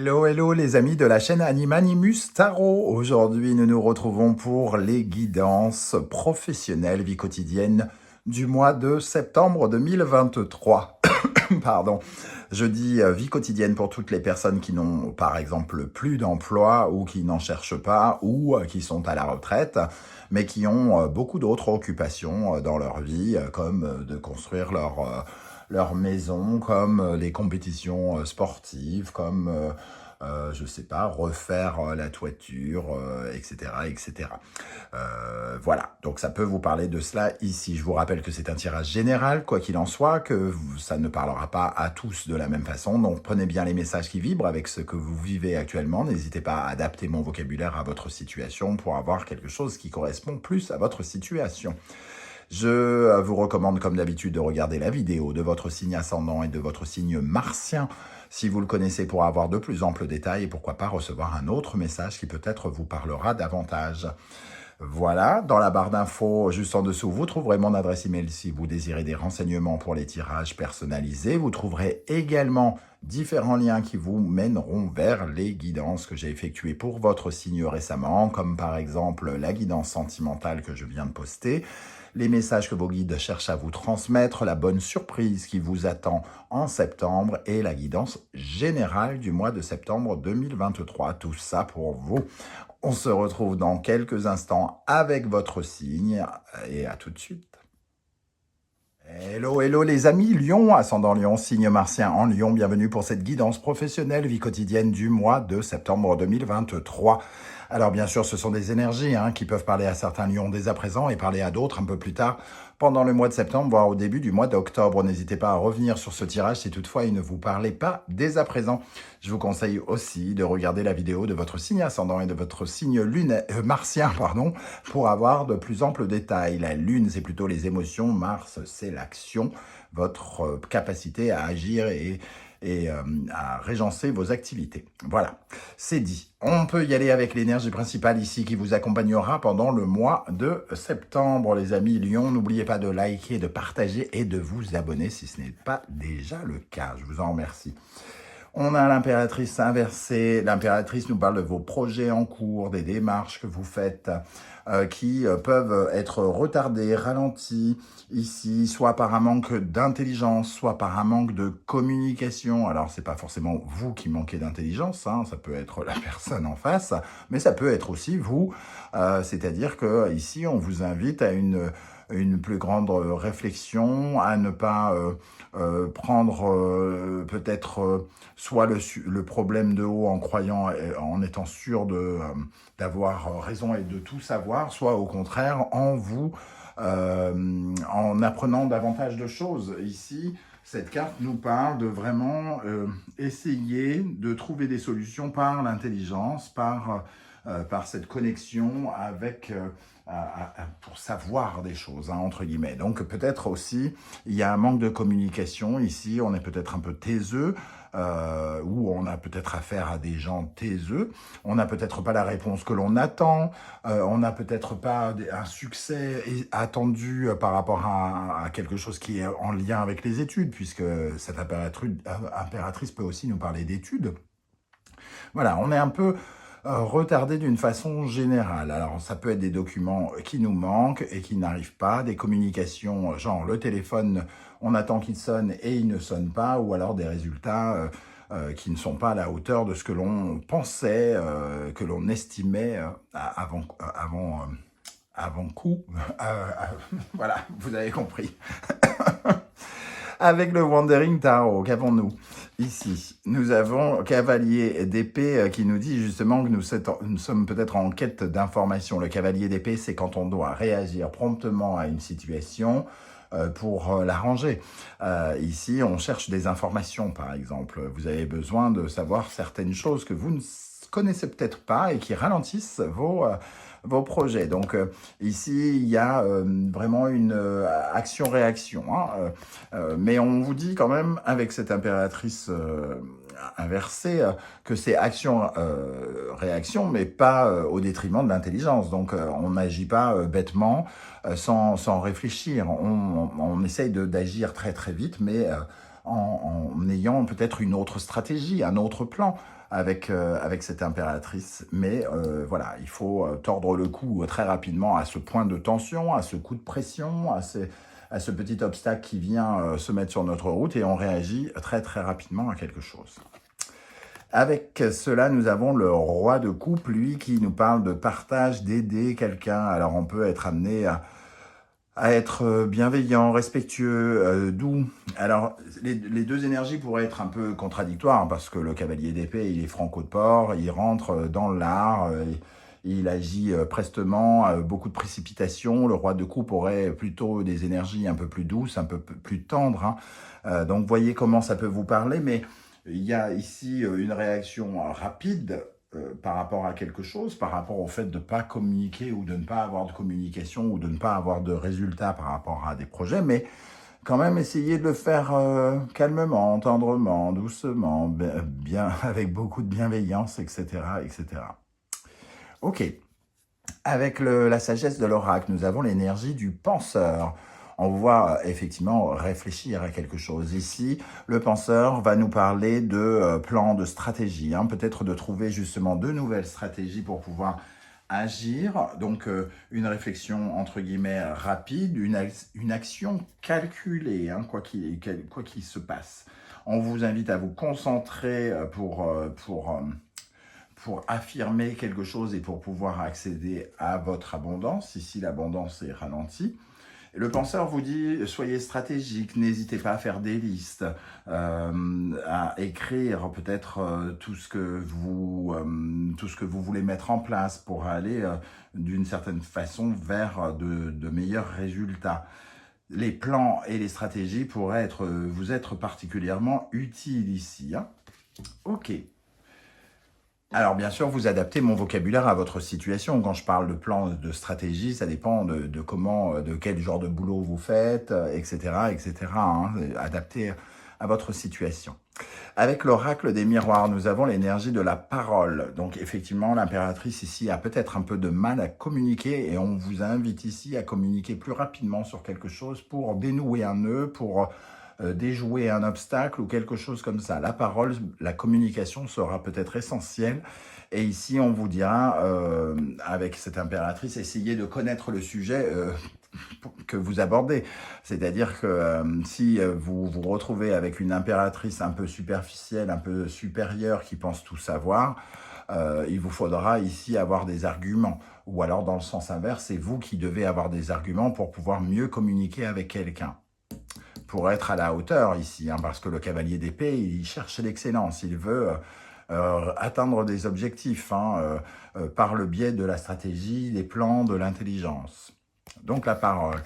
Hello, hello les amis de la chaîne Animanimus Tarot. Aujourd'hui, nous nous retrouvons pour les guidances professionnelles vie quotidienne du mois de septembre 2023. Pardon. Je dis vie quotidienne pour toutes les personnes qui n'ont par exemple plus d'emploi ou qui n'en cherchent pas ou qui sont à la retraite, mais qui ont beaucoup d'autres occupations dans leur vie, comme de construire leur maison, comme les compétitions sportives, comme, je sais pas, refaire la toiture, etc., etc. Voilà, donc ça peut vous parler de cela ici. Je vous rappelle que c'est un tirage général, quoi qu'il en soit, que ça ne parlera pas à tous de la même façon. Donc prenez bien les messages qui vibrent avec ce que vous vivez actuellement. N'hésitez pas à adapter mon vocabulaire à votre situation pour avoir quelque chose qui correspond plus à votre situation. Je vous recommande comme d'habitude de regarder la vidéo de votre signe ascendant et de votre signe martien si vous le connaissez pour avoir de plus amples détails et pourquoi pas recevoir un autre message qui peut-être vous parlera davantage. Voilà, dans la barre d'infos juste en dessous, vous trouverez mon adresse email si vous désirez des renseignements pour les tirages personnalisés. Vous trouverez également différents liens qui vous mèneront vers les guidances que j'ai effectuées pour votre signe récemment, comme par exemple la guidance sentimentale que je viens de poster, les messages que vos guides cherchent à vous transmettre, la bonne surprise qui vous attend en septembre et la guidance générale du mois de septembre 2023. Tout ça pour vous. On se retrouve dans quelques instants avec votre signe et à tout de suite. Hello, hello les amis, Lion, ascendant Lion, signe martien en Lion, bienvenue pour cette guidance professionnelle vie quotidienne du mois de septembre 2023. Alors bien sûr, ce sont des énergies qui peuvent parler à certains lions dès à présent et parler à d'autres un peu plus tard pendant le mois de septembre, voire au début du mois d'octobre. N'hésitez pas à revenir sur ce tirage si toutefois il ne vous parlait pas dès à présent. Je vous conseille aussi de regarder la vidéo de votre signe ascendant et de votre signe martien pour avoir de plus amples détails. La lune, c'est plutôt les émotions, Mars, c'est l'action, votre capacité à agir et à régencer vos activités. Voilà, c'est dit. On peut y aller avec l'énergie principale ici qui vous accompagnera pendant le mois de septembre, les amis Lion. N'oubliez pas de liker, de partager et de vous abonner si ce n'est pas déjà le cas. Je vous en remercie. On a l'impératrice inversée. L'impératrice nous parle de vos projets en cours, des démarches que vous faites qui peuvent être retardées, ralenties ici, soit par un manque d'intelligence, soit par un manque de communication. Alors, c'est pas forcément vous qui manquez d'intelligence, ça peut être la personne en face, mais ça peut être aussi vous. C'est-à-dire que ici, on vous invite à une plus grande réflexion, à ne pas prendre peut-être soit le problème de haut en croyant, en étant sûr d'avoir raison et de tout savoir, soit au contraire en apprenant davantage de choses. Ici, cette carte nous parle de vraiment essayer de trouver des solutions par l'intelligence, par cette connexion avec, pour savoir des choses, entre guillemets. Donc peut-être aussi, il y a un manque de communication ici, on est peut-être un peu taiseux, ou on a peut-être affaire à des gens taiseux, on n'a peut-être pas la réponse que l'on attend, on n'a peut-être pas un succès attendu par rapport à quelque chose qui est en lien avec les études, puisque cette impératrice peut aussi nous parler d'études. Voilà, on est un peu retardé d'une façon générale. Alors, ça peut être des documents qui nous manquent et qui n'arrivent pas, des communications, genre le téléphone, on attend qu'il sonne et il ne sonne pas, ou alors des résultats qui ne sont pas à la hauteur de ce que l'on pensait, que l'on estimait avant coup. Voilà, vous avez compris. Avec le Wandering Tarot, qu'avons-nous ici? Nous avons Cavalier d'épée qui nous dit justement que nous sommes peut-être en quête d'informations. Le Cavalier d'épée, c'est quand on doit réagir promptement à une situation pour l'arranger. Ici, on cherche des informations, par exemple. Vous avez besoin de savoir certaines choses que vous ne connaissez peut-être pas et qui ralentissent vos projets. Donc ici, il y a vraiment une action-réaction. Mais on vous dit quand même, avec cette impératrice inversée, que c'est action-réaction, mais pas au détriment de l'intelligence. Donc on n'agit pas bêtement, sans réfléchir. On essaye d'agir très très vite, mais en ayant peut-être une autre stratégie, un autre plan avec cette impératrice. Mais voilà, il faut tordre le cou très rapidement à ce point de tension, à ce coup de pression, à ce petit obstacle qui vient se mettre sur notre route et on réagit très très rapidement à quelque chose. Avec cela, nous avons le roi de coupe, lui, qui nous parle de partage, d'aider quelqu'un. Alors, on peut être amené à être bienveillant, respectueux, doux. Alors, les deux énergies pourraient être un peu contradictoires, parce que le cavalier d'épée, il est franco de port, il rentre dans l'art, il agit prestement, beaucoup de précipitation. Le roi de coupe aurait plutôt des énergies un peu plus douces, un peu plus tendres, hein. Donc, voyez comment ça peut vous parler, mais il y a ici une réaction rapide par rapport à quelque chose, par rapport au fait de ne pas communiquer ou de ne pas avoir de communication ou de ne pas avoir de résultats par rapport à des projets, mais quand même essayer de le faire calmement, tendrement, doucement, bien, avec beaucoup de bienveillance, etc., etc. Ok. Avec la sagesse de l'oracle, nous avons l'énergie du penseur. On voit effectivement réfléchir à quelque chose. Ici, le penseur va nous parler de plans, de stratégies, hein, peut-être de trouver justement de nouvelles stratégies pour pouvoir agir. Donc, une réflexion, entre guillemets, rapide, une action calculée, hein, quoi qu'il se passe. On vous invite à vous concentrer pour affirmer quelque chose et pour pouvoir accéder à votre abondance. Ici, l'abondance est ralentie. Le penseur vous dit, soyez stratégique, n'hésitez pas à faire des listes, à écrire peut-être tout ce que vous voulez mettre en place pour aller d'une certaine façon vers de meilleurs résultats. Les plans et les stratégies pourraient vous être particulièrement utiles ici, hein. Ok. Alors bien sûr, vous adaptez mon vocabulaire à votre situation. Quand je parle de plan, de stratégie, ça dépend de comment, de quel genre de boulot vous faites, etc., etc., hein, adapté à votre situation. Avec l'oracle des miroirs, nous avons l'énergie de la parole. Donc effectivement, l'impératrice ici a peut-être un peu de mal à communiquer et on vous invite ici à communiquer plus rapidement sur quelque chose pour dénouer un nœud, pour déjouer un obstacle ou quelque chose comme ça. La parole, la communication sera peut-être essentielle. Et ici, on vous dira, avec cette impératrice, essayez de connaître le sujet que vous abordez. C'est-à-dire que si vous vous retrouvez avec une impératrice un peu superficielle, un peu supérieure, qui pense tout savoir, il vous faudra ici avoir des arguments. Ou alors, dans le sens inverse, c'est vous qui devez avoir des arguments pour pouvoir mieux communiquer avec quelqu'un. Pour être à la hauteur ici, hein, parce que le cavalier d'épée, il cherche l'excellence, il veut atteindre des objectifs hein, par le biais de la stratégie, des plans, de l'intelligence. Donc la parole.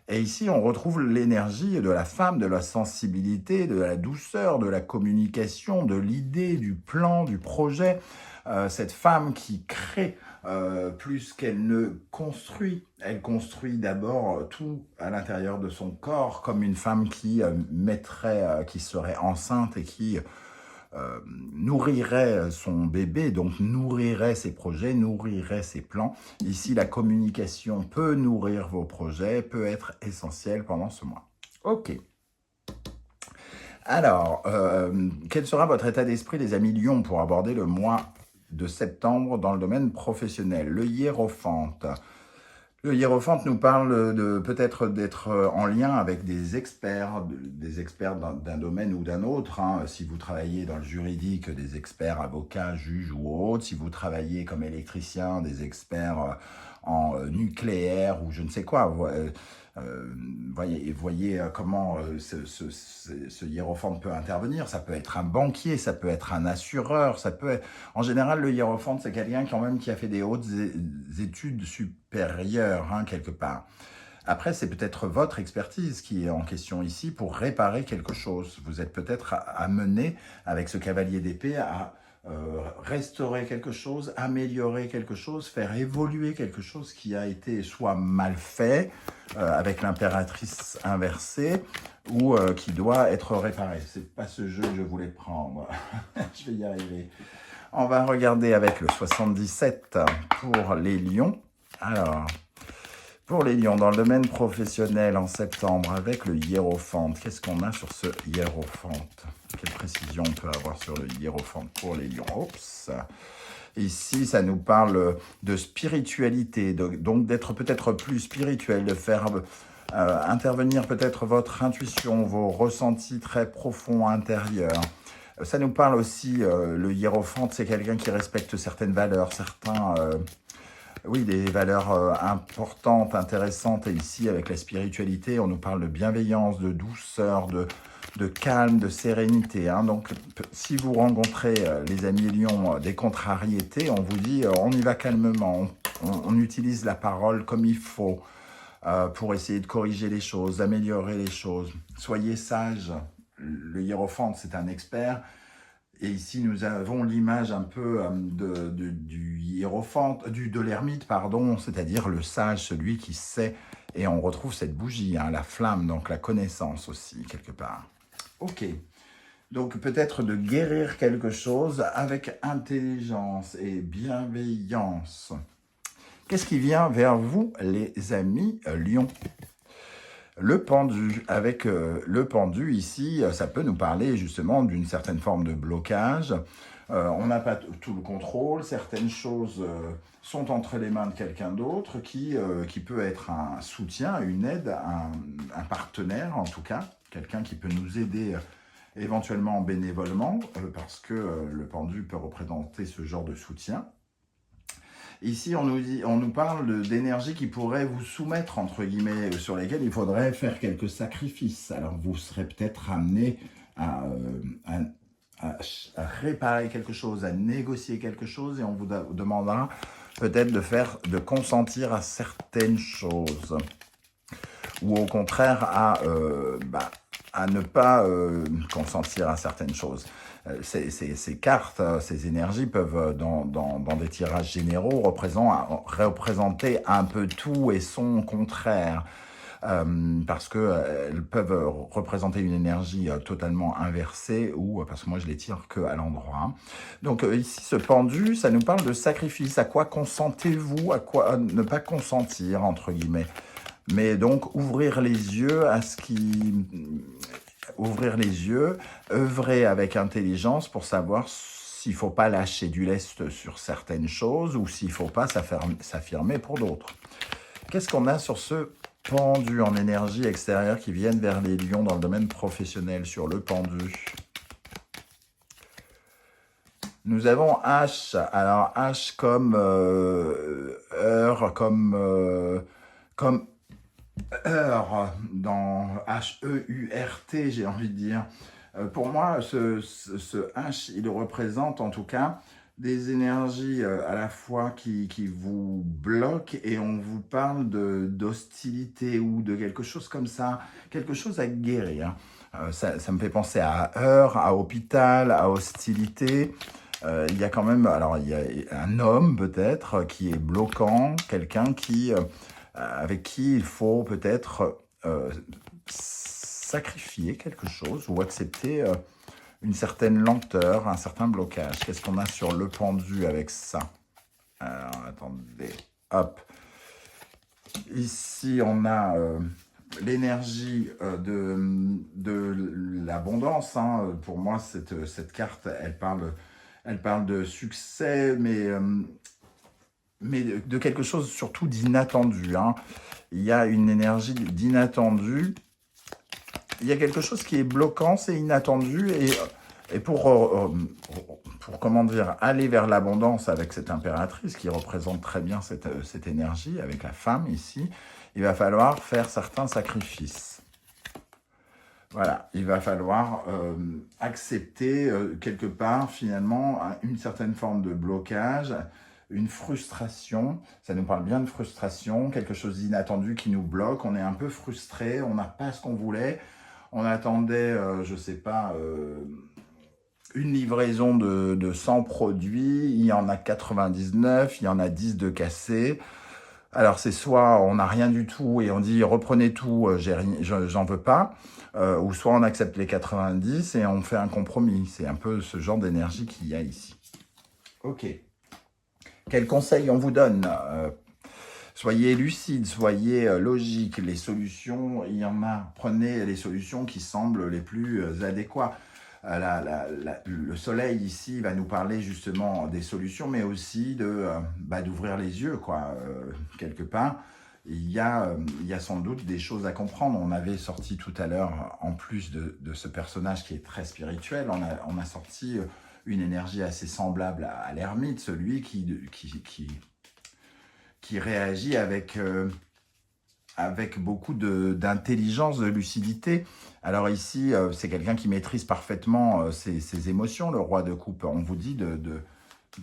Et ici, on retrouve l'énergie de la femme, de la sensibilité, de la douceur, de la communication, de l'idée, du plan, du projet. Cette femme qui crée plus qu'elle ne construit. Elle construit d'abord tout à l'intérieur de son corps, comme une femme qui qui serait enceinte et qui nourrirait son bébé, donc nourrirait ses projets, nourrirait ses plans. Ici, la communication peut nourrir vos projets, peut être essentielle pendant ce mois. Ok. Alors, quel sera votre état d'esprit, les amis Lions, pour aborder le mois de septembre dans le domaine professionnel? Le hiérophante. Le hiérophante nous parle de peut-être d'être en lien avec des experts d'un domaine ou d'un autre, hein. Si vous travaillez dans le juridique, des experts, avocats, juges ou autres. Si vous travaillez comme électricien, des experts en nucléaire ou je ne sais quoi. Voyez comment ce hiérophante peut intervenir. Ça peut être un banquier, ça peut être un assureur, ça peut être... En général, le hiérophante, c'est quelqu'un quand même qui a fait des hautes études supérieures, hein, quelque part. Après, c'est peut-être votre expertise qui est en question ici pour réparer quelque chose. Vous êtes peut-être amené, avec ce cavalier d'épée, à restaurer quelque chose, améliorer quelque chose, faire évoluer quelque chose qui a été soit mal fait, avec l'impératrice inversée, ou qui doit être réparé. C'est pas ce jeu que je voulais prendre. Je vais y arriver. On va regarder avec le 77 pour les lions. Alors, Pour les lions, dans le domaine professionnel en septembre, avec le hiérophante, qu'est-ce qu'on a sur ce hiérophante? Quelle précision on peut avoir sur le hiérophante pour les lions? Oups. Ici, ça nous parle de spiritualité, donc d'être peut-être plus spirituel, de faire intervenir peut-être votre intuition, vos ressentis très profonds intérieurs. Ça nous parle aussi, le hiérophante, c'est quelqu'un qui respecte certaines valeurs, oui, des valeurs importantes, intéressantes. Et ici, avec la spiritualité, on nous parle de bienveillance, de douceur, de calme, de sérénité. Hein. Donc, si vous rencontrez, les amis lions, des contrariétés, on vous dit, on y va calmement, on utilise la parole comme il faut pour essayer de corriger les choses, d'améliorer les choses. Soyez sages. Le hiérophante, c'est un expert. Et ici, nous avons l'image un peu du hiérophante, de l'ermite, pardon, c'est-à-dire le sage, celui qui sait. Et on retrouve cette bougie, hein, la flamme, donc la connaissance aussi, quelque part. Ok. Donc peut-être de guérir quelque chose avec intelligence et bienveillance. Qu'est-ce qui vient vers vous, les amis lions? Le pendu, avec le pendu ici, ça peut nous parler justement d'une certaine forme de blocage. On n'a pas tout le contrôle, certaines choses sont entre les mains de quelqu'un d'autre qui peut être un soutien, une aide, un partenaire en tout cas, quelqu'un qui peut nous aider éventuellement bénévolement, parce que le pendu peut représenter ce genre de soutien. Ici, on nous parle d'énergie qui pourrait vous soumettre, entre guillemets, sur lesquelles il faudrait faire quelques sacrifices. Alors, vous serez peut-être amené à réparer quelque chose, à négocier quelque chose, et on vous demandera peut-être de consentir à certaines choses. Ou au contraire, à ne pas consentir à certaines choses. Ces cartes, ces énergies peuvent, dans des tirages généraux, représenter un peu tout et son contraire. Parce qu'elles peuvent représenter une énergie totalement inversée, ou parce que moi je les tire qu'à l'endroit. Donc ici, ce pendu, ça nous parle de sacrifice. À quoi consentez-vous? À quoi ne pas consentir, entre guillemets? Mais donc, ouvrir les yeux à ce qui... Ouvrir les yeux, œuvrer avec intelligence pour savoir s'il ne faut pas lâcher du lest sur certaines choses ou s'il ne faut pas s'affirmer pour d'autres. Qu'est-ce qu'on a sur ce pendu en énergie extérieure qui viennent vers les lions dans le domaine professionnel sur le pendu? Nous avons H. Alors, H comme heure, comme heure, dans H-E-U-R-T, j'ai envie de dire. Pour moi, ce H, il représente en tout cas des énergies à la fois qui vous bloquent, et on vous parle d'hostilité ou de quelque chose comme ça, quelque chose à guérir. Ça me fait penser à heure, à hôpital, à hostilité. Il y a quand même, alors il y a un homme peut-être qui est bloquant, quelqu'un avec qui il faut peut-être sacrifier quelque chose ou accepter une certaine lenteur, un certain blocage. Qu'est-ce qu'on a sur le pendu avec ça? Alors, attendez, hop. Ici, on a l'énergie de l'abondance. Hein. Pour moi, cette carte, elle parle de succès, mais de quelque chose surtout d'inattendu. Hein. Il y a une énergie d'inattendu. Il y a quelque chose qui est bloquant, c'est inattendu. Et pour comment dire, aller vers l'abondance avec cette impératrice qui représente très bien cette énergie, avec la femme ici, il va falloir faire certains sacrifices. Voilà, il va falloir accepter quelque part finalement une certaine forme de blocage, une frustration. Ça nous parle bien de frustration, quelque chose d'inattendu qui nous bloque. On est un peu frustré, on n'a pas ce qu'on voulait. On attendait, je ne sais pas, une livraison de 100 produits. Il y en a 99, il y en a 10 de cassés. Alors c'est soit on n'a rien du tout et on dit reprenez tout, j'en veux pas, ou soit on accepte les 90 et on fait un compromis. C'est un peu ce genre d'énergie qu'il y a ici. Ok. Quel conseil on vous donne Soyez lucide, soyez logique. Les solutions, il y en a. Prenez les solutions qui semblent les plus adéquates. Le soleil ici va nous parler justement des solutions, mais aussi d'ouvrir les yeux, quoi, quelque part. Il y a sans doute des choses à comprendre. On avait sorti tout à l'heure, en plus de ce personnage qui est très spirituel, on a sorti une énergie assez semblable à l'ermite, celui qui réagit avec beaucoup d'intelligence, de lucidité. Alors ici, c'est quelqu'un qui maîtrise parfaitement ses émotions, le roi de coupe. On vous dit de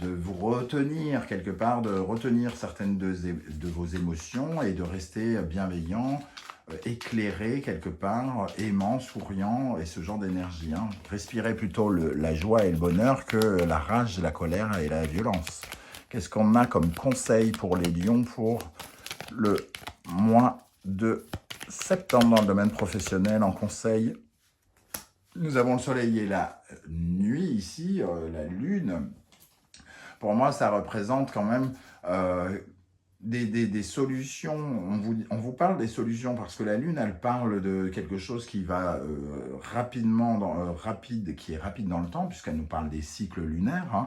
vous retenir quelque part, de retenir certaines de vos émotions et de rester bienveillant, éclairé quelque part, aimant, souriant et ce genre d'énergie. Hein. Respirez plutôt la joie et le bonheur que la rage, la colère et la violence. Qu'est-ce qu'on a comme conseil pour les lions pour le mois de septembre dans le domaine professionnel en conseil? Nous avons le soleil et la nuit ici, la lune. Pour moi, ça représente quand même des solutions. On vous parle des solutions parce que la lune, elle parle de quelque chose qui va qui est rapide dans le temps, puisqu'elle nous parle des cycles lunaires. Hein.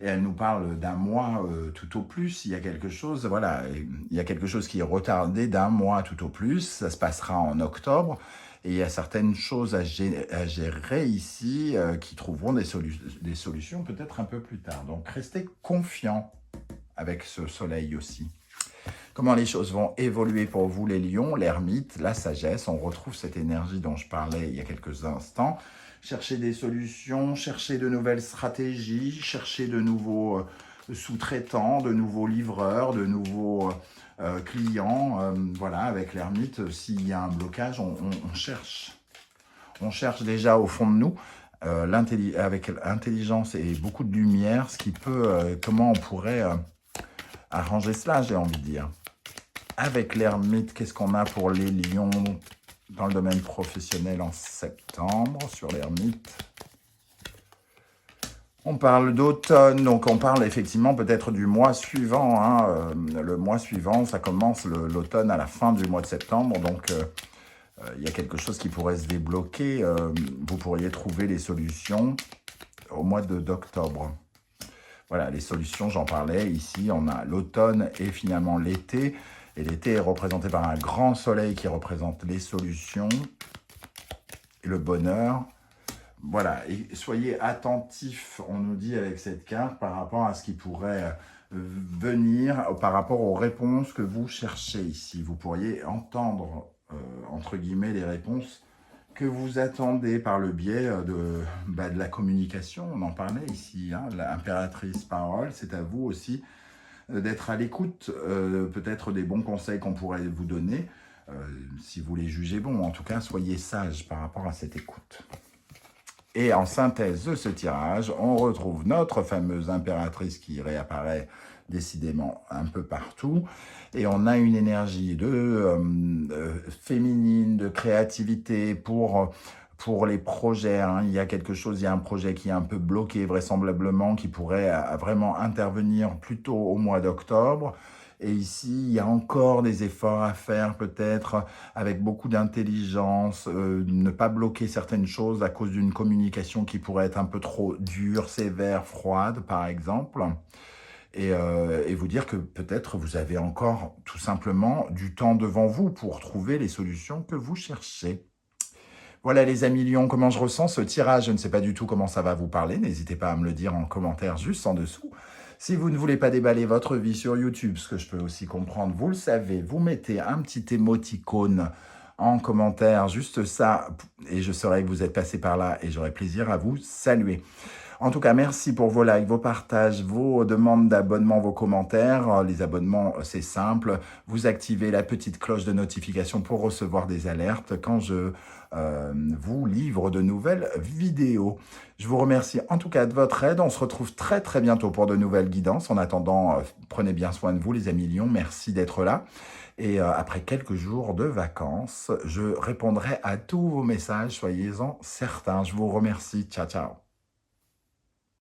Et elle nous parle d'un mois tout au plus. Il y a quelque chose, voilà, il y a quelque chose qui est retardé d'un mois tout au plus. Ça se passera en octobre. Et il y a certaines choses à gérer ici qui trouveront des solutions peut-être un peu plus tard. Donc, restez confiants avec ce soleil aussi. Comment les choses vont évoluer pour vous, les lions, l'ermite, la sagesse. On retrouve cette énergie dont je parlais il y a quelques instants. Cherchez des solutions, cherchez de nouvelles stratégies, cherchez de nouveaux sous-traitants, de nouveaux livreurs, de nouveaux clients. Voilà, avec l'ermite, s'il y a un blocage, on cherche. On cherche déjà au fond de nous, avec intelligence et beaucoup de lumière, ce qui peut, comment on pourrait arranger cela, j'ai envie de dire. Avec l'ermite, qu'est-ce qu'on a pour les lions dans le domaine professionnel en septembre, sur l'ermite? On parle d'automne, donc on parle effectivement peut-être du mois suivant. Hein. Le mois suivant, ça commence l'automne à la fin du mois de septembre, donc il y a quelque chose qui pourrait se débloquer. Vous pourriez trouver les solutions au mois d'octobre. Voilà, les solutions, j'en parlais. Ici, on a l'automne et finalement l'été. Et l'été est représenté par un grand soleil qui représente les solutions et le bonheur. Voilà, et soyez attentifs, on nous dit avec cette carte, par rapport à ce qui pourrait venir, par rapport aux réponses que vous cherchez ici. Vous pourriez entendre, entre guillemets, les réponses que vous attendez par le biais de la communication. On en parlait ici, hein, l'impératrice parole, c'est à vous aussi d'être à l'écoute, peut-être des bons conseils qu'on pourrait vous donner, si vous les jugez bons. En tout cas, soyez sages par rapport à cette écoute. Et en synthèse de ce tirage, on retrouve notre fameuse impératrice qui réapparaît décidément un peu partout. Et on a une énergie féminine, de créativité pour les projets. Hein. Il y a un projet qui est un peu bloqué vraisemblablement, qui pourrait vraiment intervenir plutôt au mois d'octobre. Et ici, il y a encore des efforts à faire, peut-être, avec beaucoup d'intelligence, ne pas bloquer certaines choses à cause d'une communication qui pourrait être un peu trop dure, sévère, froide, par exemple. Et vous dire que peut-être vous avez encore tout simplement du temps devant vous pour trouver les solutions que vous cherchez. Voilà les amis lions, comment je ressens ce tirage. Je ne sais pas du tout comment ça va vous parler. N'hésitez pas à me le dire en commentaire juste en dessous. Si vous ne voulez pas déballer votre vie sur YouTube, ce que je peux aussi comprendre, vous le savez, vous mettez un petit émoticône en commentaire, juste ça, et je saurai que vous êtes passé par là et j'aurai plaisir à vous saluer. En tout cas, merci pour vos likes, vos partages, vos demandes d'abonnement, vos commentaires. Les abonnements, c'est simple. Vous activez la petite cloche de notification pour recevoir des alertes quand je vous livre de nouvelles vidéos. Je vous remercie en tout cas de votre aide. On se retrouve très très bientôt pour de nouvelles guidances. En attendant, prenez bien soin de vous les amis lions. Merci d'être là. Et après quelques jours de vacances, je répondrai à tous vos messages. Soyez-en certains. Je vous remercie. Ciao, ciao.